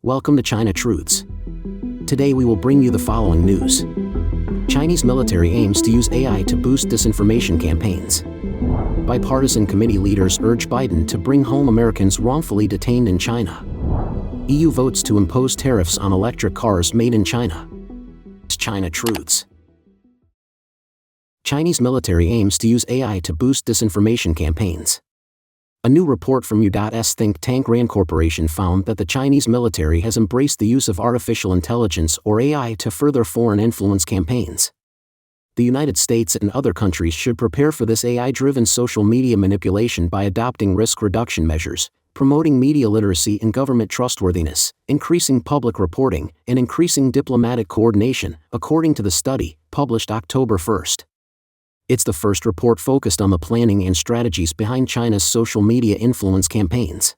Welcome to China Truths. Today we will bring you the following news. Chinese military aims to use AI to boost disinformation campaigns. Bipartisan committee leaders urge Biden to bring home Americans wrongfully detained in China. EU votes to impose tariffs on electric cars made in China. China Truths. Chinese military aims to use AI to boost disinformation campaigns. A new report from U.S. think tank RAND Corporation found that the Chinese military has embraced the use of artificial intelligence or AI to further foreign influence campaigns. The United States and other countries should prepare for this AI-driven social media manipulation by adopting risk reduction measures, promoting media literacy and government trustworthiness, increasing public reporting, and increasing diplomatic coordination, according to the study, published October 1st. It's the first report focused on the planning and strategies behind China's social media influence campaigns.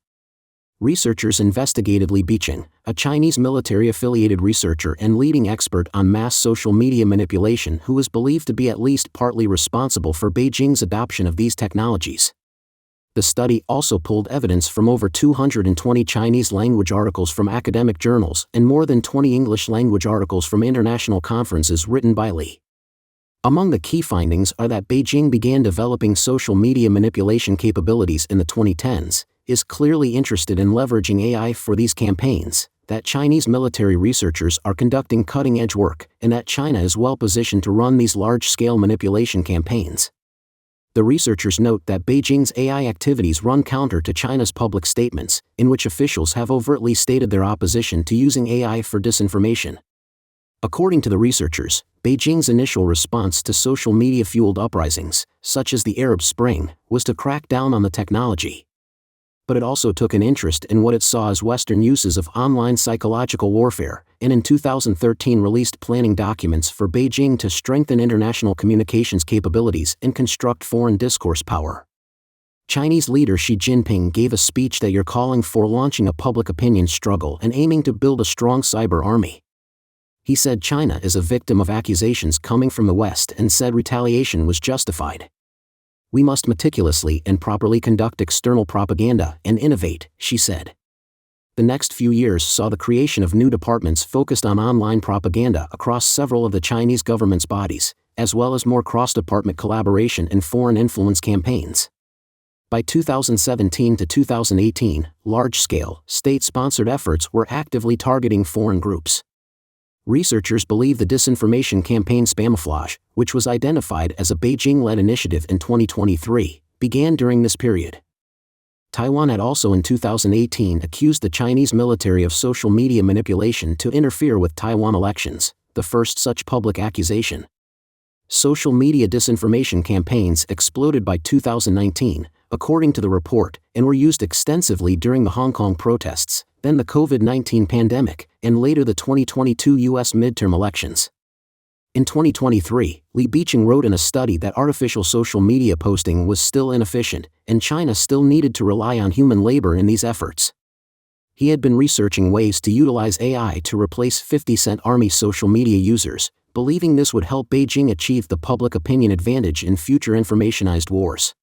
Researchers investigated Li Biqing, a Chinese military-affiliated researcher and leading expert on mass social media manipulation who is believed to be at least partly responsible for Beijing's adoption of these technologies. The study also pulled evidence from over 220 Chinese-language articles from academic journals and more than 20 English-language articles from international conferences written by Li. Among the key findings are that Beijing began developing social media manipulation capabilities in the 2010s, is clearly interested in leveraging AI for these campaigns, that Chinese military researchers are conducting cutting-edge work, and that China is well positioned to run these large-scale manipulation campaigns. The researchers note that Beijing's AI activities run counter to China's public statements, in which officials have overtly stated their opposition to using AI for disinformation. According to the researchers, Beijing's initial response to social media-fueled uprisings, such as the Arab Spring, was to crack down on the technology. But it also took an interest in what it saw as Western uses of online psychological warfare, and in 2013 released planning documents for Beijing to strengthen international communications capabilities and construct foreign discourse power. Chinese leader Xi Jinping gave a speech that year calling for launching a public opinion struggle and aiming to build a strong cyber army. He said China is a victim of accusations coming from the West and said retaliation was justified. We must meticulously and properly conduct external propaganda and innovate, Xi said. The next few years saw the creation of new departments focused on online propaganda across several of the Chinese government's bodies, as well as more cross-department collaboration in foreign influence campaigns. By 2017 to 2018, large-scale, state-sponsored efforts were actively targeting foreign groups. Researchers believe the disinformation campaign Spamouflage, which was identified as a Beijing-led initiative in 2023, began during this period. Taiwan had also in 2018 accused the Chinese military of social media manipulation to interfere with Taiwan elections, the first such public accusation. Social media disinformation campaigns exploded by 2019, according to the report, and were used extensively during the Hong Kong protests, then the COVID-19 pandemic, and later the 2022 U.S. midterm elections. In 2023, Li Biqing wrote in a study that artificial social media posting was still inefficient, and China still needed to rely on human labor in these efforts. He had been researching ways to utilize AI to replace 50-cent army social media users, believing this would help Beijing achieve the public opinion advantage in future informationized wars.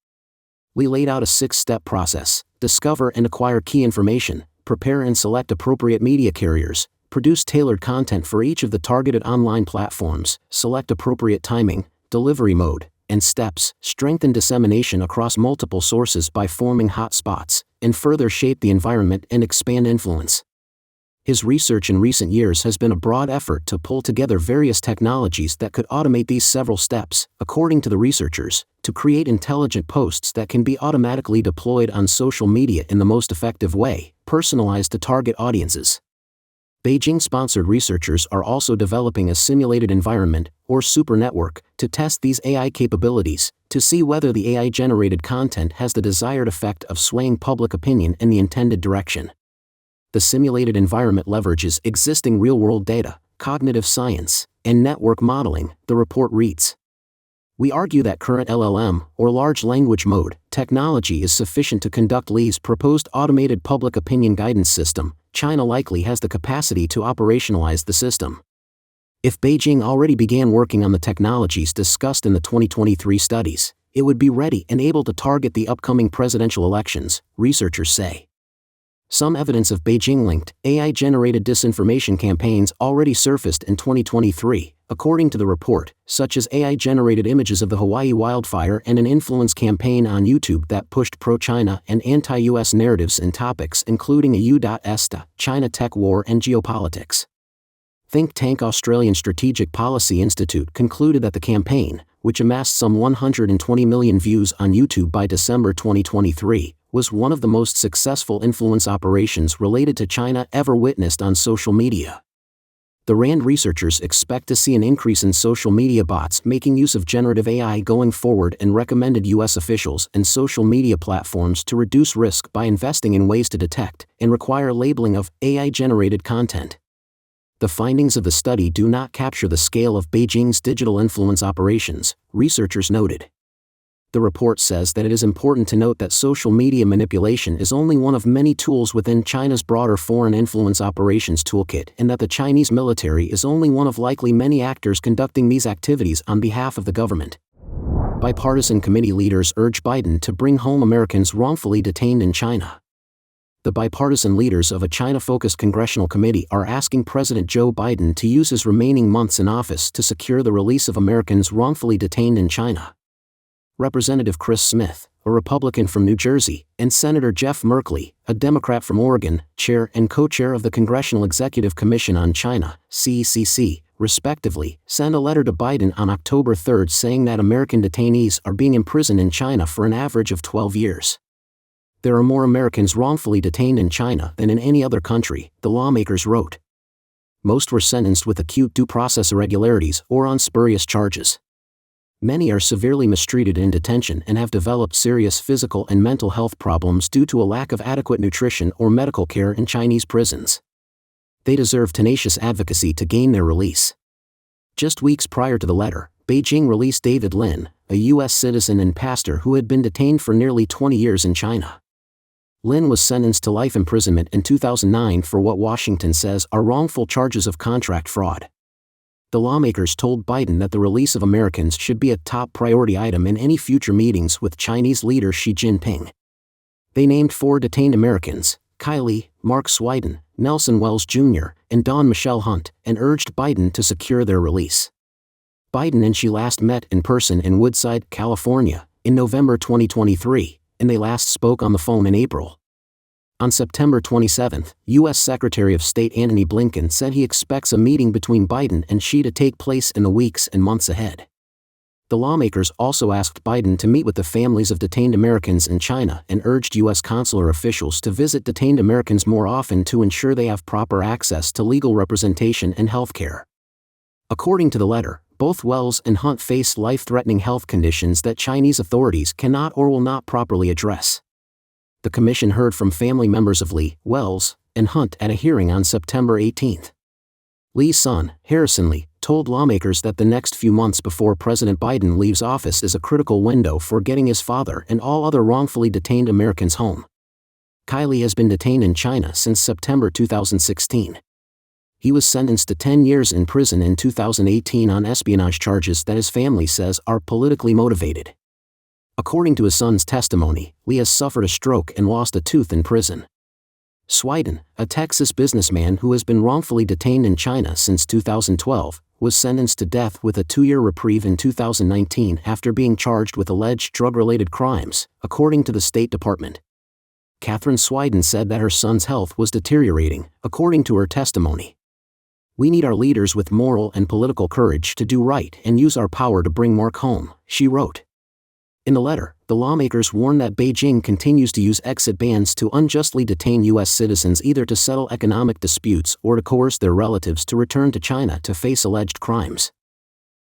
Li laid out a 6-step process: discover and acquire key information, prepare and select appropriate media carriers, produce tailored content for each of the targeted online platforms, select appropriate timing, delivery mode, and steps, strengthen dissemination across multiple sources by forming hotspots, and further shape the environment and expand influence. His research in recent years has been a broad effort to pull together various technologies that could automate these several steps, according to the researchers, to create intelligent posts that can be automatically deployed on social media in the most effective way, personalized to target audiences. Beijing-sponsored researchers are also developing a simulated environment, or super network, to test these AI capabilities, to see whether the AI-generated content has the desired effect of swaying public opinion in the intended direction. The simulated environment leverages existing real-world data, cognitive science, and network modeling, the report reads. We argue that current LLM, or large language mode, technology is sufficient to conduct Li's proposed automated public opinion guidance system. China likely has the capacity to operationalize the system. If Beijing already began working on the technologies discussed in the 2023 studies, it would be ready and able to target the upcoming presidential elections, researchers say. Some evidence of Beijing-linked, AI-generated disinformation campaigns already surfaced in 2023, according to the report, such as AI-generated images of the Hawaii wildfire and an influence campaign on YouTube that pushed pro-China and anti-US narratives in topics including a U.S. China tech war and geopolitics. Think tank Australian Strategic Policy Institute concluded that the campaign, which amassed some 120 million views on YouTube by December 2023, was one of the most successful influence operations related to China ever witnessed on social media. The RAND researchers expect to see an increase in social media bots making use of generative AI going forward and recommended U.S. officials and social media platforms to reduce risk by investing in ways to detect and require labeling of AI-generated content. The findings of the study do not capture the scale of Beijing's digital influence operations, researchers noted. The report says that it is important to note that social media manipulation is only one of many tools within China's broader foreign influence operations toolkit and that the Chinese military is only one of likely many actors conducting these activities on behalf of the government. Bipartisan committee leaders urge Biden to bring home Americans wrongfully detained in China. The bipartisan leaders of a China-focused congressional committee are asking President Joe Biden to use his remaining months in office to secure the release of Americans wrongfully detained in China. Representative Chris Smith, a Republican from New Jersey, and Senator Jeff Merkley, a Democrat from Oregon, chair and co-chair of the Congressional Executive Commission on China, CECC, respectively, sent a letter to Biden on October 3 saying that American detainees are being imprisoned in China for an average of 12 years. There are more Americans wrongfully detained in China than in any other country, the lawmakers wrote. Most were sentenced with acute due process irregularities or on spurious charges. Many are severely mistreated in detention and have developed serious physical and mental health problems due to a lack of adequate nutrition or medical care in Chinese prisons. They deserve tenacious advocacy to gain their release. Just weeks prior to the letter, Beijing released David Lin, a U.S. citizen and pastor who had been detained for nearly 20 years in China. Lin was sentenced to life imprisonment in 2009 for what Washington says are wrongful charges of contract fraud. The lawmakers told Biden that the release of Americans should be a top priority item in any future meetings with Chinese leader Xi Jinping. They named 4 detained Americans, Kylie, Mark Swiden, Nelson Wells Jr., and Dawn Michelle Hunt, and urged Biden to secure their release. Biden and Xi last met in person in Woodside, California, in November 2023, and they last spoke on the phone in April. On September 27, U.S. Secretary of State Antony Blinken said he expects a meeting between Biden and Xi to take place in the weeks and months ahead. The lawmakers also asked Biden to meet with the families of detained Americans in China and urged U.S. consular officials to visit detained Americans more often to ensure they have proper access to legal representation and health care. According to the letter, both Wells and Hunt face life-threatening health conditions that Chinese authorities cannot or will not properly address. The commission heard from family members of Lee, Wells, and Hunt at a hearing on September 18. Lee's son, Harrison Lee, told lawmakers that the next few months before President Biden leaves office is a critical window for getting his father and all other wrongfully detained Americans home. Kylie has been detained in China since September 2016. He was sentenced to 10 years in prison in 2018 on espionage charges that his family says are politically motivated. According to his son's testimony, Lee has suffered a stroke and lost a tooth in prison. Swiden, a Texas businessman who has been wrongfully detained in China since 2012, was sentenced to death with a 2-year reprieve in 2019 after being charged with alleged drug-related crimes, according to the State Department. Catherine Swiden said that her son's health was deteriorating, according to her testimony. "We need our leaders with moral and political courage to do right and use our power to bring Mark home," she wrote. In the letter, the lawmakers warn that Beijing continues to use exit bans to unjustly detain U.S. citizens either to settle economic disputes or to coerce their relatives to return to China to face alleged crimes.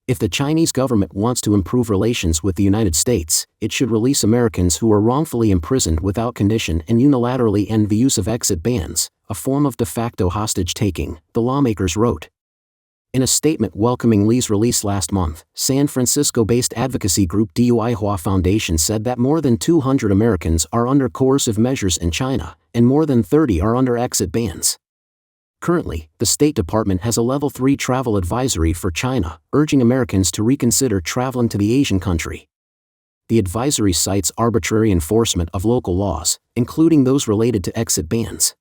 If the Chinese government wants to improve relations with the United States, it should release Americans who are wrongfully imprisoned without condition and unilaterally end the use of exit bans, a form of de facto hostage-taking, the lawmakers wrote. In a statement welcoming Lee's release last month, San Francisco-based advocacy group DUI Foundation said that more than 200 Americans are under coercive measures in China, and more than 30 are under exit bans. Currently, the State Department has a Level 3 travel advisory for China, urging Americans to reconsider traveling to the Asian country. The advisory cites arbitrary enforcement of local laws, including those related to exit bans.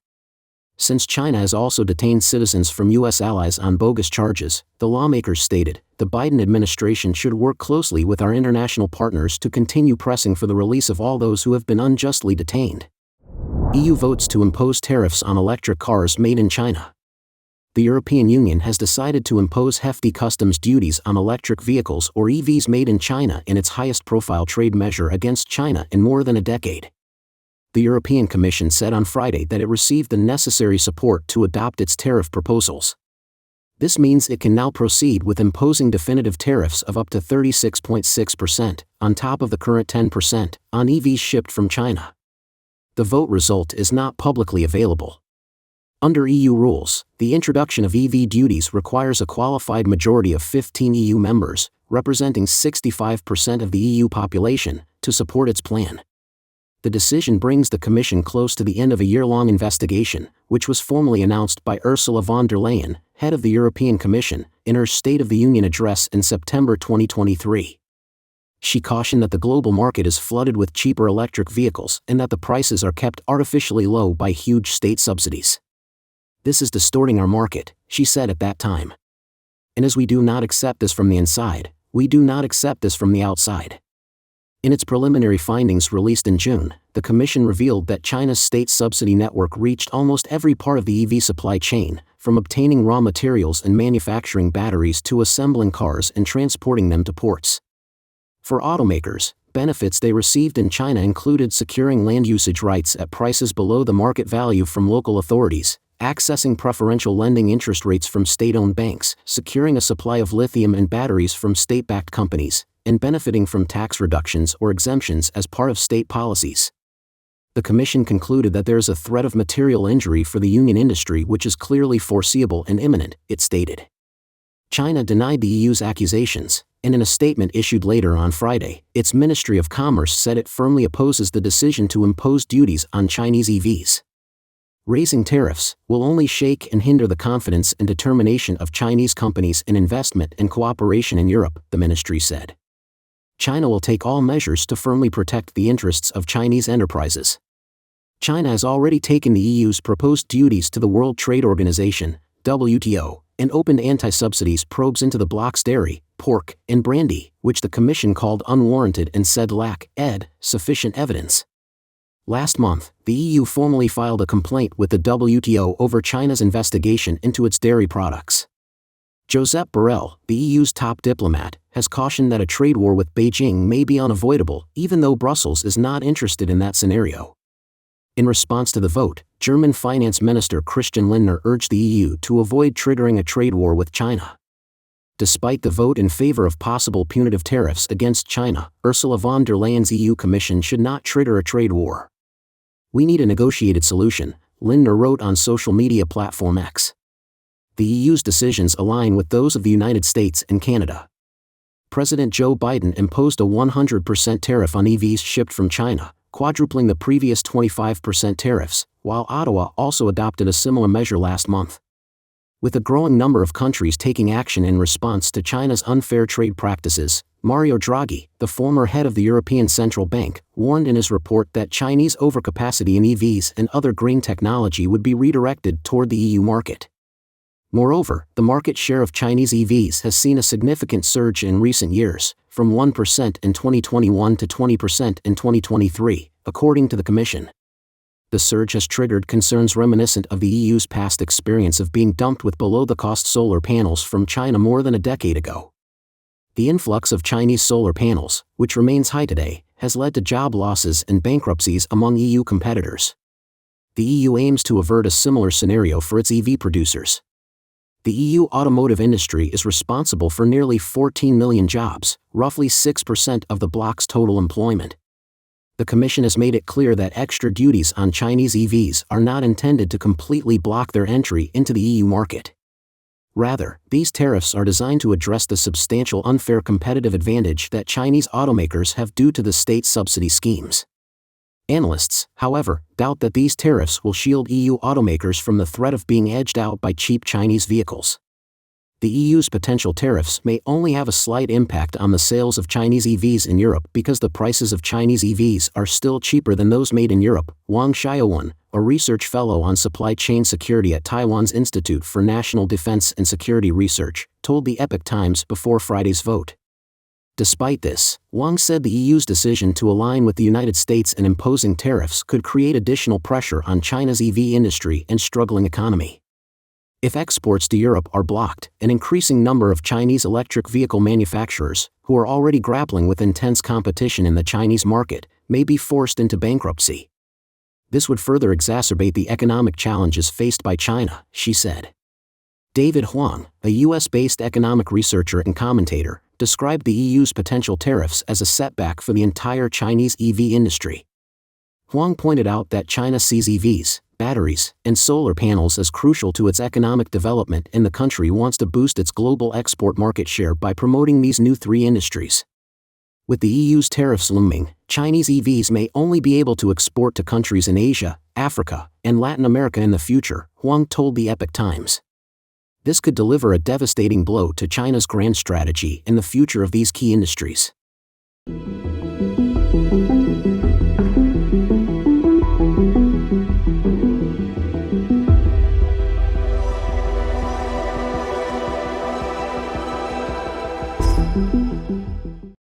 Since China has also detained citizens from U.S. allies on bogus charges, the lawmakers stated, the Biden administration should work closely with our international partners to continue pressing for the release of all those who have been unjustly detained. EU votes to impose tariffs on electric cars made in China. The European Union has decided to impose hefty customs duties on electric vehicles or EVs made in China in its highest-profile trade measure against China in more than a decade. The European Commission said on Friday that it received the necessary support to adopt its tariff proposals. This means it can now proceed with imposing definitive tariffs of up to 36.6%, on top of the current 10%, on EVs shipped from China. The vote result is not publicly available. Under EU rules, the introduction of EV duties requires a qualified majority of 15 EU members, representing 65% of the EU population, to support its plan. The decision brings the Commission close to the end of a year-long investigation, which was formally announced by Ursula von der Leyen, head of the European Commission, in her State of the Union address in September 2023. She cautioned that the global market is flooded with cheaper electric vehicles and that the prices are kept artificially low by huge state subsidies. This is distorting our market, she said at that time. And as we do not accept this from the inside, we do not accept this from the outside. In its preliminary findings released in June, the Commission revealed that China's state subsidy network reached almost every part of the EV supply chain, from obtaining raw materials and manufacturing batteries to assembling cars and transporting them to ports. For automakers, benefits they received in China included securing land usage rights at prices below the market value from local authorities, accessing preferential lending interest rates from state-owned banks, securing a supply of lithium and batteries from state-backed companies, and benefiting from tax reductions or exemptions as part of state policies. The Commission concluded that there is a threat of material injury for the union industry which is clearly foreseeable and imminent, it stated. China denied the EU's accusations, and in a statement issued later on Friday, its Ministry of Commerce said it firmly opposes the decision to impose duties on Chinese EVs. Raising tariffs will only shake and hinder the confidence and determination of Chinese companies in investment and cooperation in Europe, the ministry said. China will take all measures to firmly protect the interests of Chinese enterprises. China has already taken the EU's proposed duties to the World Trade Organization, WTO, and opened anti-subsidies probes into the bloc's dairy, pork, and brandy, which the Commission called unwarranted and said lack sufficient evidence. Last month, the EU formally filed a complaint with the WTO over China's investigation into its dairy products. Josep Borrell, the EU's top diplomat, has cautioned that a trade war with Beijing may be unavoidable, even though Brussels is not interested in that scenario. In response to the vote, German Finance Minister Christian Lindner urged the EU to avoid triggering a trade war with China. Despite the vote in favor of possible punitive tariffs against China, Ursula von der Leyen's EU Commission should not trigger a trade war. We need a negotiated solution, Lindner wrote on social media platform X. The EU's decisions align with those of the United States and Canada. President Joe Biden imposed a 100% tariff on EVs shipped from China, quadrupling the previous 25% tariffs, while Ottawa also adopted a similar measure last month. With a growing number of countries taking action in response to China's unfair trade practices, Mario Draghi, the former head of the European Central Bank, warned in his report that Chinese overcapacity in EVs and other green technology would be redirected toward the EU market. Moreover, the market share of Chinese EVs has seen a significant surge in recent years, from 1% in 2021 to 20% in 2023, according to the Commission. The surge has triggered concerns reminiscent of the EU's past experience of being dumped with below-the-cost solar panels from China more than a decade ago. The influx of Chinese solar panels, which remains high today, has led to job losses and bankruptcies among EU competitors. The EU aims to avert a similar scenario for its EV producers. The EU automotive industry is responsible for nearly 14 million jobs, roughly 6% of the bloc's total employment. The Commission has made it clear that extra duties on Chinese EVs are not intended to completely block their entry into the EU market. Rather, these tariffs are designed to address the substantial unfair competitive advantage that Chinese automakers have due to the state subsidy schemes. Analysts, however, doubt that these tariffs will shield EU automakers from the threat of being edged out by cheap Chinese vehicles. The EU's potential tariffs may only have a slight impact on the sales of Chinese EVs in Europe because the prices of Chinese EVs are still cheaper than those made in Europe, Wang Xiaowen, a research fellow on supply chain security at Taiwan's Institute for National Defense and Security Research, told the Epoch Times before Friday's vote. Despite this, Wang said the EU's decision to align with the United States in imposing tariffs could create additional pressure on China's EV industry and struggling economy. If exports to Europe are blocked, an increasing number of Chinese electric vehicle manufacturers, who are already grappling with intense competition in the Chinese market, may be forced into bankruptcy. This would further exacerbate the economic challenges faced by China, she said. David Huang, a US-based economic researcher and commentator, described the EU's potential tariffs as a setback for the entire Chinese EV industry. Huang pointed out that China sees EVs, batteries, and solar panels as crucial to its economic development, and the country wants to boost its global export market share by promoting these new three industries. With the EU's tariffs looming, Chinese EVs may only be able to export to countries in Asia, Africa, and Latin America in the future, Huang told the Epoch Times. This could deliver a devastating blow to China's grand strategy and the future of these key industries.